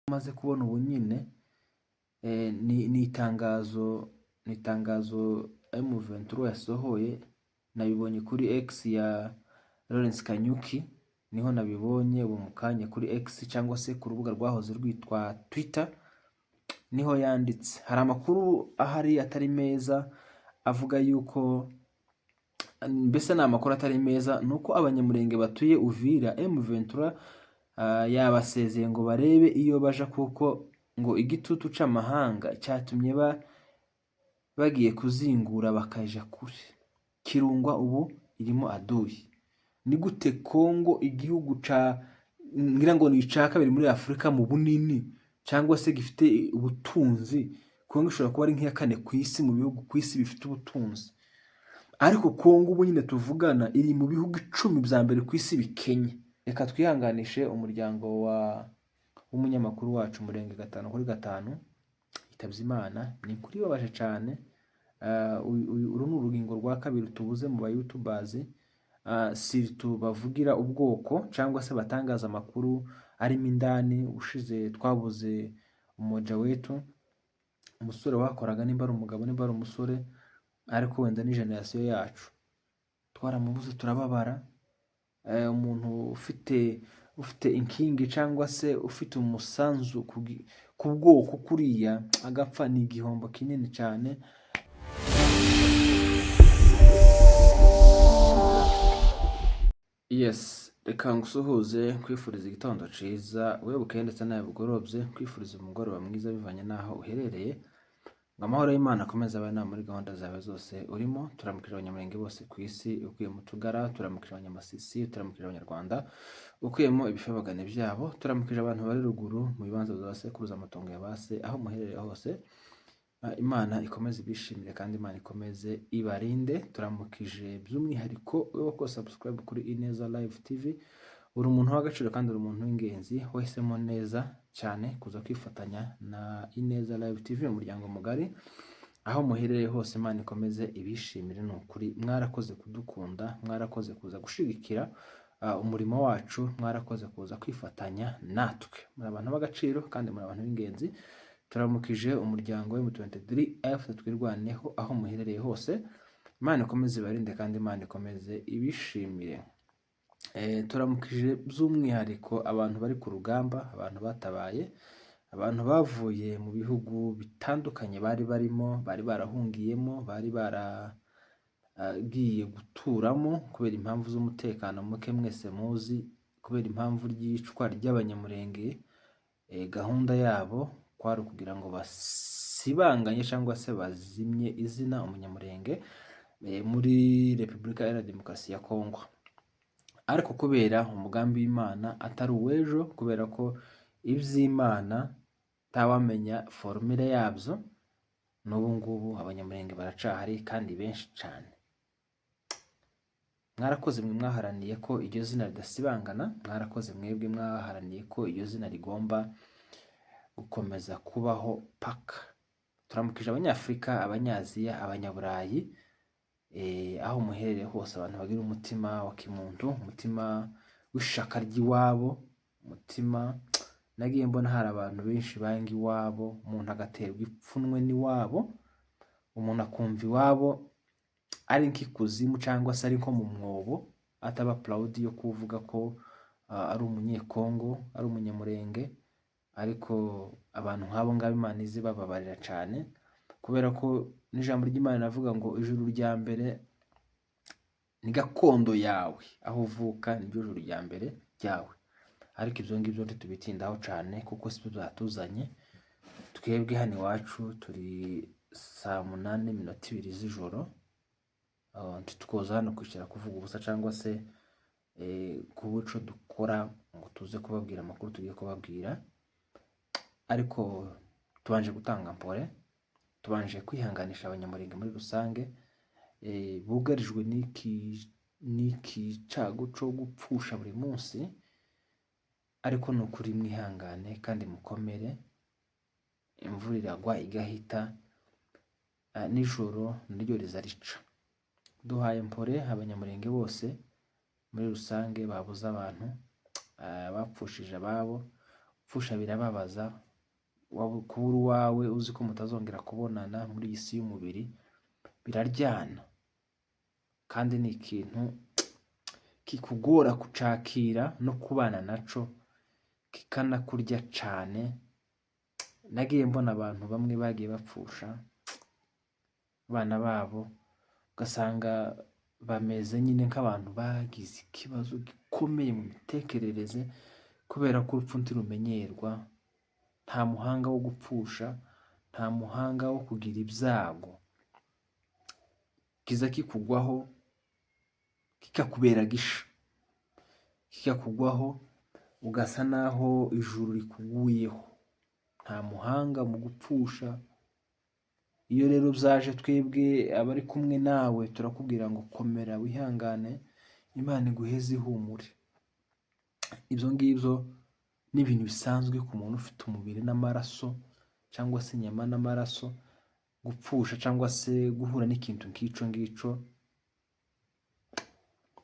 maze kubona ubu nyine ni itangazo M23 yasohoye, nabibonye kuri X ya Lawrence Kanyuki, niho nabibonye ubu mu kanya kuri X cyangwa se ku rubuga rwahoze rwitwa Twitter, niho yanditse. Hari amakuru ahari atari meza avuga yuko mbese ni amakuru atari meza, nuko abanyamurenge batuye Uvira M23 yabasezeye ngo barebe iyo baja, kuko ngo igitutu c'amahanga cyatumye bagiye kuzingura bakaja kure. Kirungwa ubu irimo aduyi. Ni gute Kongo, igihugu ngira ngo ni ica kabiri muri Afurika mu bunini cyangwa se gifite ubutunzi, Kongo ishobora kuba ari nk'iya kane ku isi mu bihugu ku isi bifite ubutunzi, ariko Kongo ubu nyine tuvugana iri mu bihugu 10 bya mbere ku isi bikenye. Reka twihanganishe umuryango w'umunyamakuru wacu Murenge 5/5 yitabye Imana. Ni kuri babaje cyane. Uru ni urugingo rwa kabiri tubuze mu ba YouTubers, siritu bavugira ubwoko cyangwa se batangaza amakuru arimo indani. Ushize twabuze umoja wetu, umusore wakoraga, nimba ari umugabo nimba ari umusore, ariko wenda ni generation yacu, twaramubuze turababara. Umuntu ufite inkingi cyangwa se ufite umusanzu ku bwoko kuriya agapfa, ni igihombo kinini cyane. Yes, reka ngusuhuze, kwifuriza igitondo ciza, wewe bukeye ndetse nawe bugorobye, kwifuriza umugoroba mwiza bivanye naho uherereye. Amahoro y'Imana akomeza abana muri gahunda zawe zose urimo. Turamukije abanyamurenge bose ku isi, ukuye mu Tugara, turamukije abanyamasisi, turamukije abanyarwanda ukuyemo ibifabagane byabo, turamukije abantu bari ruguru mu bibanza by'abasekuruza amatongo ya base, aho muherereye hose. Imana ikomeze ibishimire kandi Imana ikomeze ibarinde. Turamukije by'umwihariko wewe ko subscribe kuri Ineza Live TV, uri umuntu w'agaciro kandi uri umuntu w'ingenzi, wahisemo neza cyane kuza kwifatanya na Ineza Live TV, umuryango mugari, aho muherereye hose. Imana ikomeze ibishimire. Ni ukuri mwarakoze kudukunda, mwarakoze kuza gushigikira umurimo wacu, mwarakoze kuza kwifatanya natwe. Muri abantu b'agaciro kandi muri abantu b'ingenzi. Turamukije umuryango wa M23 twirwaneho, aho muherereye hose. Imana ikomeze ibarinde kandi Imana ikomeze ibishimire. Turamukije by'umwihariko abantu bari ku rugamba, abantu batabaye, abantu bavuye mu bihugu bitandukanye bari barimo, bari barahungiyemo, bari baragiye guturamo kubera impamvu z'umutekano muke mwese muzi, kubera impamvu ry'icwa ry'abanyamurenge. Gahunda yabo kwari kugira ngo basibanganye cyangwa se bazimye izina umunyamurenge muri Repubulika Iharanira Demokarasi ya Kongo. Ariko kubera umugambi w'Imana atari uw'ejo, kubera ko iby'Imana ntawamenya formule yabyo, n'ubu ngubu abanyamurenge baracahari kandi benshi cyane. Mwarakoze mwe mwaharaniye ko iryo zina ridasibangana, mwarakoze mwebwe mwaharaniye ko iryo zina rigomba gukomeza kubaho paka. Turamukije abanyafurika, abanyaziya, abanyaburayi, aho muherereye hose, abantu bagira umutima wa kimuntu, umutima w'ishaka ry'iwabo, umutima nagiye mbona hari abantu benshi banga iwabo, umuntu agaterwa ipfunwe n'iwabo, umuntu akumva iwabo ari nk'ikuzimu cyangwa se ari nko mu mwobo, ataba proud yo kuvuga ko ari umunyekongo, ari umunyamurenge. Ariko abantu nk'abo ngabo Imana izi bababarira cyane, kubera ko n'ijambo ry'Imana navuga ngo ijuru rya mbere ni gakondo yawe, aho uvuka niryo juru rya mbere ryawe. Ariko ibyo ngibyo ntitubitindaho cyane kuko sibyo byatuzanye. Twebwe hano iwacu turi 8:02 z'ijoro, ntitukoza hano kwicara kuvuga ubusa cyangwa se kubuco dukora ngo tuze kubabwira amakuru tugiye kubabwira. Ariko tubanje gutanga mpore, tubanje kwihanganisha abanyamurenge muri rusange bugarijwe n'iki cago cyo gupfusha buri munsi. Ariko ni ukuri mwihangane kandi mukomere, imvura iragwa igahita, nijoro niryo riza rica. Duhaye mpore abanyamurenge bose muri rusange babuze abantu, bapfushije ababo, gupfusha birababaza, kubura uwawe uzi ko mutazongera kubonana muri iyi si y'umubiri biraryana, kandi ni ikintu kikugora kucakira no kubana naco, kikanakurya cane. Nagiye mbona abantu bamwe bagiye bapfusha abana babo, ugasanga bameze nyine nk'abantu bagize ikibazo gikomeye mu mitekerereze, kubera ko urupfu ntirumenyerwa. Nta muhanga wo gupfusha, nta muhanga wo kugira ibyago kiza kikugwaho kikakubera gisha, kikakugwaho ugasa naho ijuru rikuguyeho. Nta muhanga mu gupfusha. Iyo rero byaje, twebwe abari kumwe nawe turakubwira ngo komera, wihangane, Imana iguheze ihumure. Ibyo ngibyo ni ibintu bisanzwe ku muntu ufite umubiri n'amaraso, cyangwa se inyama n'amaraso. Gupfusha cyangwa se guhura n'ikintu nk'ico ngico,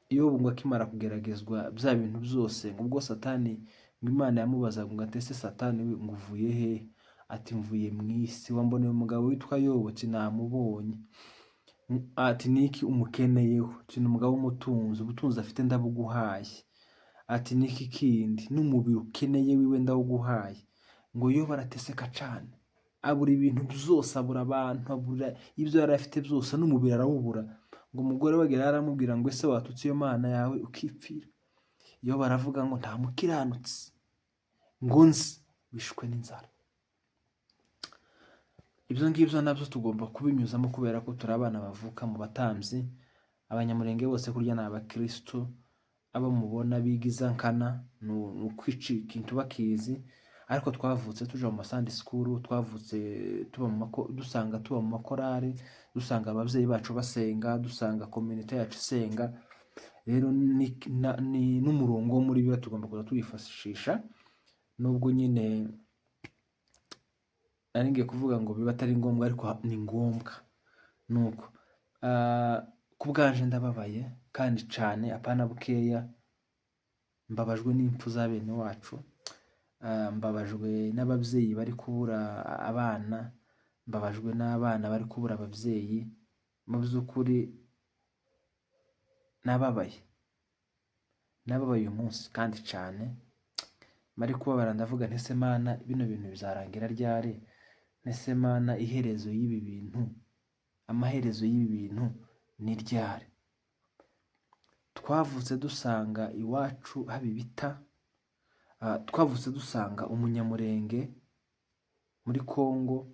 iyo ngo akimara kugeragezwa bya bintu byose, ngo ubwo Satani, ngo Imana yamubazaga ngo atese Satani we ngo uvuye he? Ati mvuye mu isi, wamboneye umugabo witwa Yobu? Ati namubonye. Ati niki umukeneyeho? Ati ni umugabo w'umutunzi, ubutunzi afite ndabuguhaye. Ati niki kindi? N'umubiri ukeneye wiwe ndawuguhaye. Ngo Yobu arateseka cane, abura ibintu byose, abura abantu, abura ibyo yari afite byose, n'umubiri arawubura. Ngo umugore we aramubwira ngo ese watutse iyo Mana yawe ukipfira? Yobu baravuga ngo nta mukiranutsi ngo nzi wishwe n'inzara. Ibyo ngibyo nabyo tugomba kubinyuzamo, kubera ko turi abana bavuka mu batambyi. Abanyamurenge bose kurya ni abakristo, abo mubona bigiza nkana ni ukwica ikintu bakizi. Ariko twavutse tuja mu Sunday school, twavutse dusanga tuba mu makorari, dusanga ababyeyi bacu basenga, dusanga community yacu isenga. Rero ni n'umurongo wo muri biba tugomba kuza tuyifashisha, nubwo nyine nari ngiye kuvuga ngo biba atari ngombwa, ariko ni ngombwa. Nuko ku bwanje ndababaye kandi cane, apana bukeya. Mbabajwe n'impfu za bene wacu, mbabajwe n'ababyeyi bari kubura abana, mbabajwe n'abana bari kubura ababyeyi. Mu by'ukuri nababaye uyu munsi kandi cane. Mari kubabara ndavuga nti ese Mana, bino bintu bizarangira ryari? Ese Mana, iherezo y'ibi bintu, amaherezo y'ibi bintu ni ryari? Twavutse dusanga iwacu haba ibita, twavutse dusanga umunyamurenge muri Kongo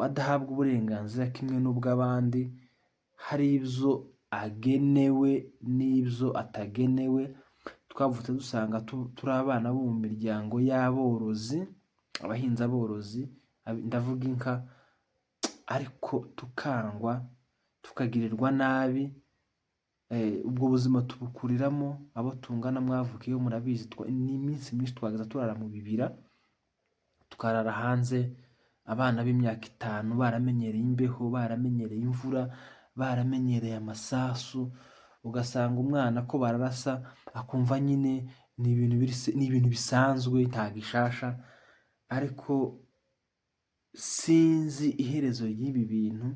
adahabwa uburenganzira kimwe n'ubw'abandi. Hari ibyo agenewe n'ibyo atagenewe. Twavutse dusanga turi abana bo mu miryango y'aborozi, abahinzi aborozi, ndavuga inka, ariko tukangwa, tukagirirwa nabi. Ubwo buzima tubukuriramo, abo tungana mwavukiyeho murabizi, ni iminsi myinshi twagaza turara mu bibira, tukarara hanze. Abana b'imyaka 5 baramenyereye imbeho, baramenyereye imvura, baramenyereye amasasu. Ugasanga umwana ko bararasa akumva nyine ni ibintu bisanzwe, nta gishasha. Ariko sinzi iherezo ry'ibi bintu,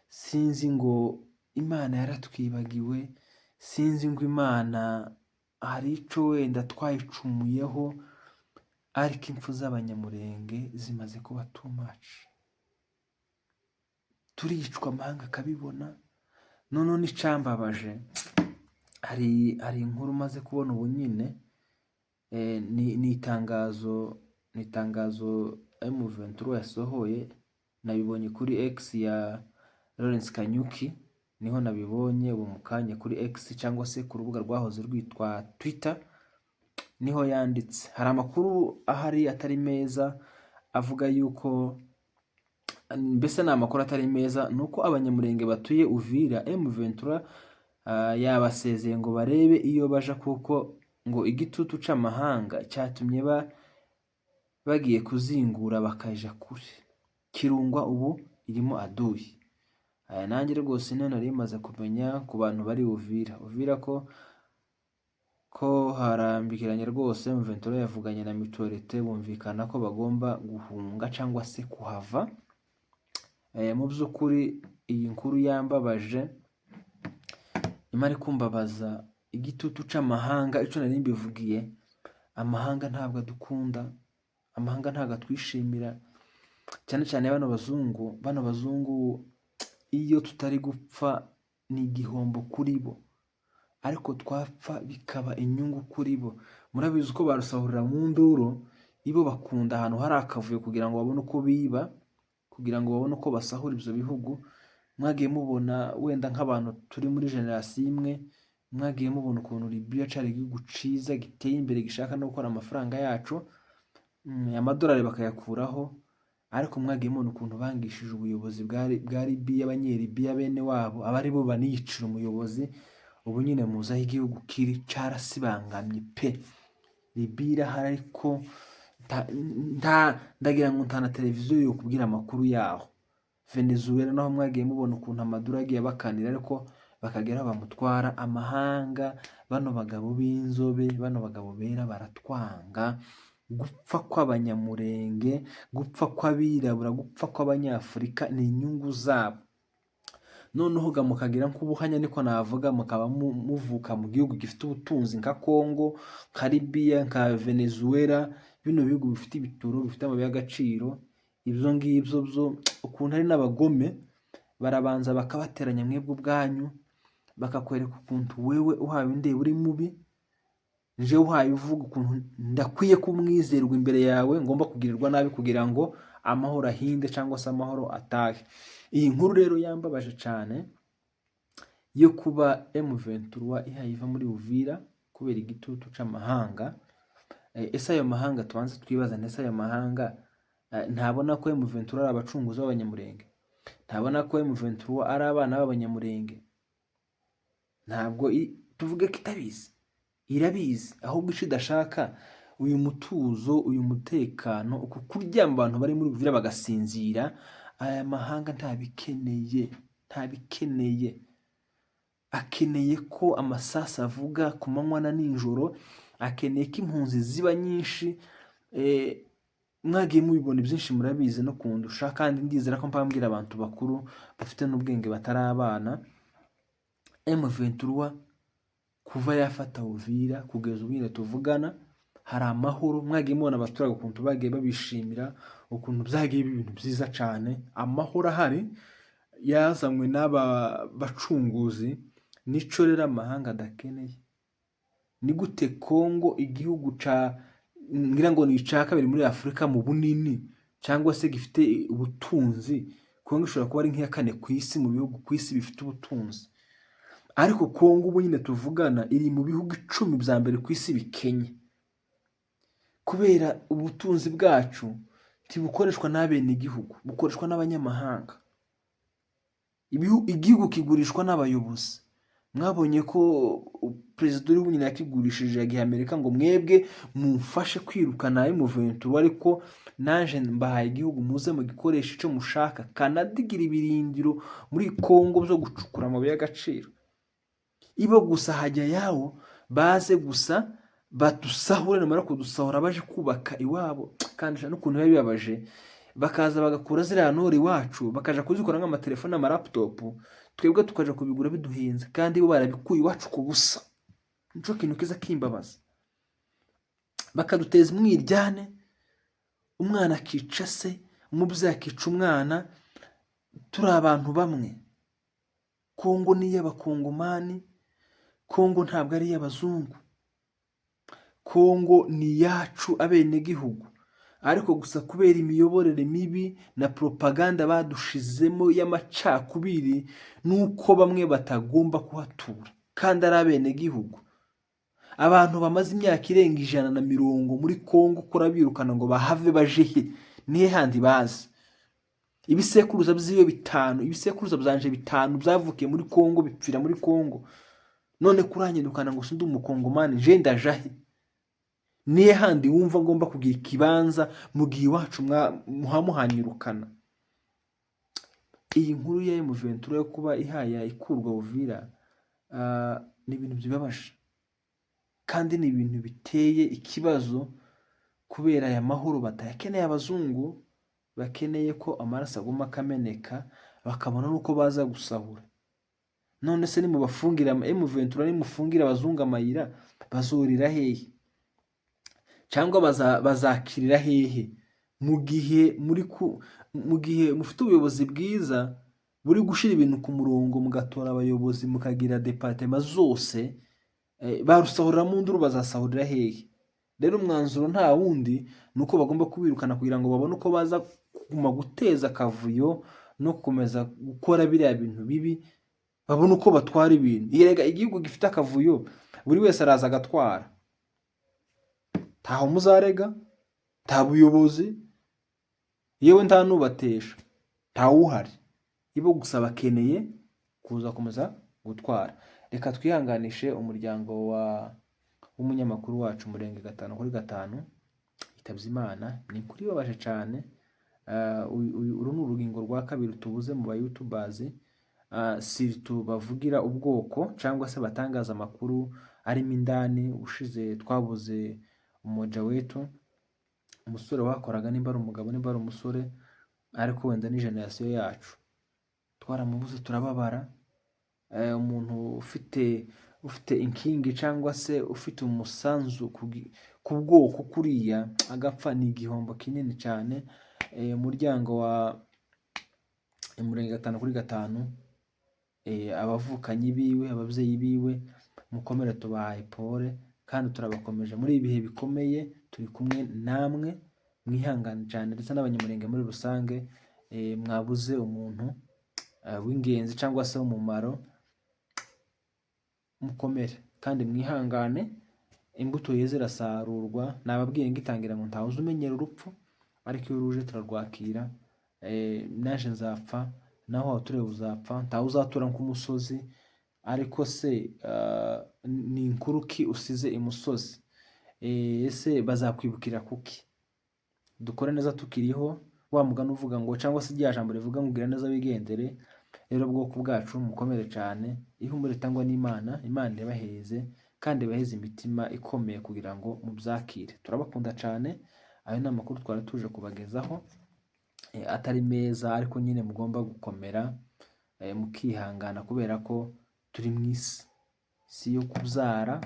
sinzi ngo Imana yaratwibagiwe, sinzi ngo Imana hari ico wenda twayicumuyeho. Ariko impfu z'abanyamurenge zimaze kuba too much. Turicwa amahanga akabibona. None n'icambabaje, hari inkuru maze kubona ubu nyine, ni itangazo M23 yasohoye. Nabibonye kuri X ya Lawrence Kanyuki, niho nabibonye ubu mukanya kuri X, cyangwa se ku rubuga rwahoze rwitwa Twitter. Niho yanditse, hari amakuru ahari atari meza, avuga yuko, mbese ni amakuru atari meza, nuko abanyamurenge batuye Uvira M23 yabasezeye ngo barebe iyo baja, kuko ngo igitutu c'amahanga cyatumye bagiye kuzingura bakaja kure. Kirungwa ubu irimo aduyi. Nanjye rwose none nari maze kumenya ku bantu bari Uvira ko ko harambikiranye rwose. M23 yavuganye na Mutualité bumvikana ko bagomba guhunga cyangwa se kuhava. Mu by'ukuri iyi nkuru yambabaje, imara kumbabaza igitutu c'amahanga. Ico nari mbivugiye, amahanga ntabwo adukunda, amahanga ntabwo atwishimira, cyane cyane bano bazungu iyo tutari gupfa ni igihombo kuri bo, ariko twapfa bikaba inyungu kuri bo. Murabizi ko barusahurira mu nduru, ibo bakunda ahantu hari akavuyo kugira ngo babone uko biba, kugira ngo babone uko basahura ibyo bihugu. Mwagiye mubona wenda nk'abantu turi muri generasiyo imwe, mwagiye mubona ukuntu Libya cari igihugu ciza giteye imbere gishaka no gukora amafaranga yacu, amadolari bakayakuraho, ariko mwagiye mubona ukuntu bangishije ubuyobozi bwa Libya, abanyelibiya bene wabo abari bo baniyicira umuyobozi. Ubu nyine muzaho igihugu kiri carasibangamye pe. Libya irahari ariko ndagira ngo nta na televiziyo yo kubwira amakuru yaho. Venezuela naho mwagiye mubona ukuntu amadura agiye bakanira, ariko bakagera bamutwara. Amahanga, bano bagabo b'inzobe, bano bagabo bera baratwanga. Gupfa kw'abanyamurenge, gupfa kw'abirabura, gupfa kw'abanyafurika ni inyungu zabo. Noneho mukagira nk'ubuhanya, niko navuga, mukaba muvuka mu gihugu gifite ubutunzi nka Congo, nka Libya, nka Venezuela, bino bihugu bifite ibituro, bifite amabuye y'agaciro. Ibyo ngibyo byo ukuntu ari n'abagome, barabanza bakabateranya mwebwe ubwanyu, bakakwereka ukuntu wewe uhawe indeba uri mubi, nje uhaye uvuga ukuntu ndakwiye kumwizerwa imbere yawe, ngomba kugirirwa nabi kugira ngo amahoro ahinde cyangwa se amahoro atahe. Iyi nkuru rero yambabaje cyane yo kuba M23 ihayiva muri Uvira kubera igitutu c'amahanga. Ese ayo mahanga tubanze twibaza, ese ayo mahanga ntabona ko M23 ari abacunguzi b'abanyamurenge? Ntabona ko M23 ari abana b'abanyamurenge? Ntabwo tuvuge ko itabizi, irabizi, ahubwo ico idashaka uyu mutuzo, uyu mutekano, uku kuryama abantu bari muri Uvira bagasinzira. Aya mahanga ntabikeneye, akeneye ko amasasa avuga ku manywa na nijoro, akeneye ko impunzi ziba nyinshi. Mwagiye mubibona byinshi, murabizi no kundusha, kandi ndizera ko mpambwira abantu bakuru bafite n'ubwenge batari abana. M23 kuva yafata Uvira kugeza ubu tuvugana hari amahoro. Mwagiye mubona abaturage ukuntu bagiye babishimira, ukuntu byagiye ibintu byiza cyane. Amahoro ahari yazanywe n'aba bacunguzi, nico rero amahanga adakeneye. Ni gute Congo, igihugu ngira ngo ni ica kabiri muri Afurika mu bunini cyangwa se gifite ubutunzi, Congo ishobora kuba ari nk'iya kane ku isi mu bihugu ku isi bifite ubutunzi, ariko Congo ubu nyine tuvugana iri mu bihugu 10 bya mbere ku isi bikenye, kubera ubutunzi bwacu tibukoreshwa n'abene igihugu, bukoreshwa n'abanyamahanga. Igihugu kigurishwa n'abayobozi. Mwabonye ko perezida uri bunyine yakigurishije yagiye Amerika ngo mwebwe mumfashe kwirukana M23, ariko naje mbahaye igihugu muze mu gikoresho ico mushaka. Canada igira ibirindiro muri Congo byo gucukura amabuye y'agaciro. Ibo gusa hajya yawo baze gusa badusahure, namara kudusahura baje kubaka iwabo. Kandi n'ukuntu biba bibabaje, bakaza bagakura ziriya ntore iwacu bakaja kuzikora nk'amatelefone n'amaraptop, twebwe tukaja kubigura biduhenze, kandi bo barabikuye iwacu ku busa. Nico kintu kiza kimbabaza. Bakaduteza umwiryane, umwana akica se, umubyeyi akica umwana, turi abantu bamwe. Congo ni y'abakongomani, Congo ntabwo ari y'abazungu. Congo ni yacu abene gihugu, ariko gusa kubera imiyoborere mibi na propaganda badushizemo y'amacakubiri, nuko bamwe batagomba kuhatura kandi ari abene gihugu. Abantu bamaze imyaka irenga 150 muri Congo kurabirukana ngo bahave bajehe, nihe handi bazi. Ibisekuruza byiwe 5, ibisekuruza byanje 5 byavukiye muri Congo, bipfira muri Congo. None kuranyirukana ngo sindi umukongomani, je ndajahe? Niye handi wumva ngomba kugira ikibanza mu gihe iwacu muhamuhanyirukana? Iyi nkuru ya M23 yo kuba ihaya ikurwa Uvira ni ibintu byibabaje. kandi ni ibintu biteye ikibazo kubera aya mahoro batayakeneye. Abazungu bakeneye ko amaraso aguma akameneka, bakabona n'uko baza gusahura. None se nimubafungira M23, nimufungira abazungu amayira, bazurira hehe? Cyangwa bazakirira hehe? Mu gihe mufite ubuyobozi bwiza buri gushyira ibintu ku murongo, mugatora abayobozi, mukagira departema zose, barusahurira mu nduru, bazasahurira hehe? Rero umwanzuro nta wundi, ni uko bagomba kubirukana kugira ngo babone uko baza kuguma guteza akavuyo no gukomeza gukora biriya bintu bibi, babone uko batwara ibintu. Yerega igihugu gifite akavuyo, buri wese araza agatwara, ntaho muzarega, nta buyobozi, yewe nta nubatesha, ntawuhari. Ibo gusa bakeneye kuza komeza gutwara. Reka twihanganishe umuryango w'umunyamakuru wacu Murenge 5/5 yitabye Imana. Ni kuri babaje cyane. Uru ni urugingo rwa kabiri tubuze mu ba YouTubers, siritu bavugira ubwoko cyangwa se batangaza amakuru arimo indani. Ushize twabuze umoja wetu, umusore wakoraga, nimba ari umugabo nimba ari umusore, ariko wenda ni generation yacu, twaramubuze turababara. Umuntu ufite inkingi cyangwa se ufite umusanzu ku bwoko kuriya agapfa, ni igihombo kinini cyane. Umuryango wa Murenge 5/5, abavukanyi biwe, ababyeyi biwe, mukomere, tubahaye pole kandi turabakomeje muri ibi bihe bikomeye. Turi kumwe namwe, mwihangane cyane, ndetse n'abanyamurenge muri rusange. Mwabuze umuntu w'ingenzi cyangwa se w'umumaro, mukomere kandi mwihangane. Imbuto ye zirasarurwa. Nababwiye ngitangira ngo ntawe umenyera urupfu, ariko iyo ruje turarwakira. Naje nzapfa, naho watureba uzapfa, ntawe uzatura nk'umusozi. Ariko se ni inkuru ki usize imusozi? Ese bazakwibukira kuki? Dukore neza tukiriho, wa mugani uvuga ngo, cyangwa se rya jambo rivuga ngo gira neza wigendere. Rero ubwoko bwacu mukomere cyane, ihumure ritangwa n'Imana. Imana ibaheze kandi ibaheze imitima ikomeye kugira ngo mubyakire. Turabakunda cyane. Ayo ni amakuru twari tuje kubagezaho, atari meza, ariko nyine mugomba gukomera, mukihangana, kubera ko turi mu isi yo kubyara,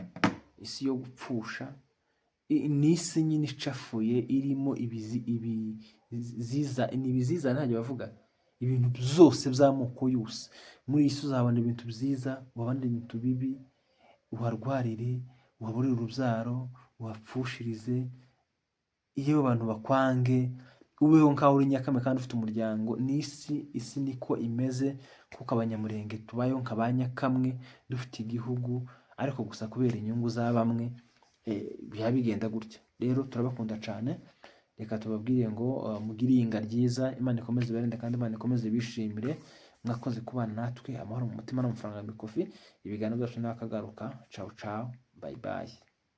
isi yo gupfusha, ni isi nyine icafuye, irimo ibiziza ntajya bavuga ibintu byose by'amoko yose. Muri iyi si uzabona ibintu byiza, uhabona ibintu bibi, uharwarire, uhaburire urubyaro, uhapfushirize, iyo abantu bakwange, ubeho nkaho uri Nyakame kandi ufite umuryango. Ni isi niko imeze, kuko Abanyamurenge tubayeho nka ba Nyakamwe, dufite igihugu, ariko gusa kubera inyungu za bamwe biba bigenda gutya. Rero turabakunda cyane. Reka tubabwire ngo mugire iyinga ryiza, Imana ikomeze ibarinde kandi Imana ikomeze ibishimire. Mwakoze kubana natwe, amahoro mu mutima n'amafaranga mu ikofi. Ibiganiro byacu nakagaruka. Ciao ciao, bye bye.